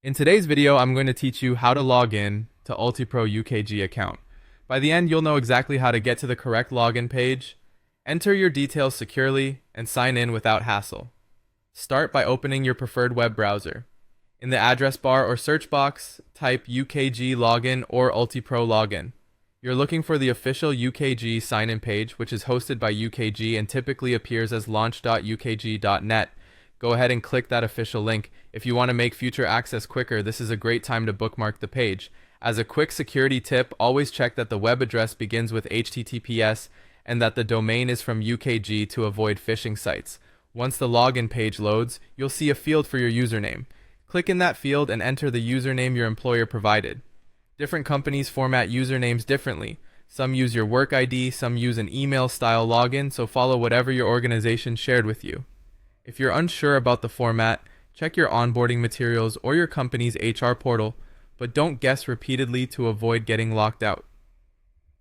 In today's video, I'm going to teach you how to log in to Ultipro Ukg account. By the end, you'll know exactly how to get to the correct login page, enter your details securely, and sign in without hassle. Start by opening your preferred web browser. In the address bar or search box, type UKG login or Ultipro login. You're looking for the official UKG sign-in page, which is hosted by UKG and typically appears as launch.ukg.net. Go ahead and click that official link. If you want to make future access quicker, this is a great time to bookmark the page. As a quick security tip, always check that the web address begins with HTTPS and that the domain is from UKG to avoid phishing sites. Once the login page loads, you'll see a field for your username. Click in that field and enter the username your employer provided. Different companies format usernames differently. Some use your work ID, some use an email-style login, so follow whatever your organization shared with you. If you're unsure about the format, check your onboarding materials or your company's HR portal, but don't guess repeatedly to avoid getting locked out.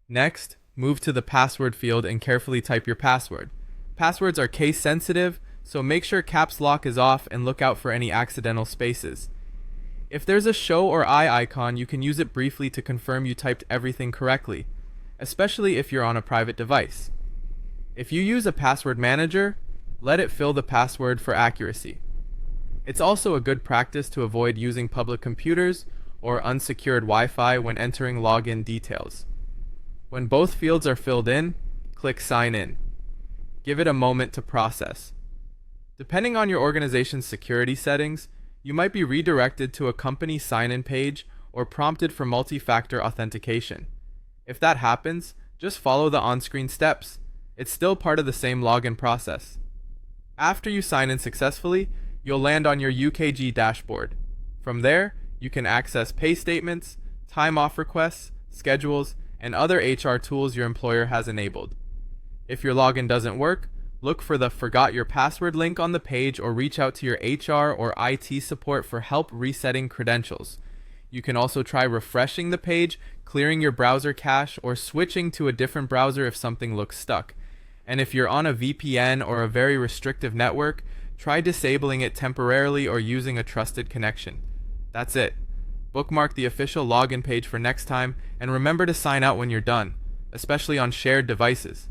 Next, move to the password field and carefully type your password. Passwords are case sensitive, so make sure caps lock is off and look out for any accidental spaces. If there's a show or eye icon, you can use it briefly to confirm you typed everything correctly, especially if you're on a private device. If you use a password manager, let it fill the password for accuracy. It's also a good practice to avoid using public computers or unsecured Wi-Fi when entering login details. When both fields are filled in, click Sign In. Give it a moment to process. Depending on your organization's security settings, you might be redirected to a company sign-in page or prompted for multi-factor authentication. If that happens, just follow the on-screen steps. It's still part of the same login process. After you sign in successfully, you'll land on your UKG dashboard. From there, you can access pay statements, time off requests, schedules, and other HR tools your employer has enabled. If your login doesn't work, look for the Forgot Your Password link on the page or reach out to your HR or IT support for help resetting credentials. You can also try refreshing the page, clearing your browser cache, or switching to a different browser if something looks stuck. And if you're on a VPN or a very restrictive network, try disabling it temporarily or using a trusted connection. That's it. Bookmark the official login page for next time, and remember to sign out when you're done, especially on shared devices.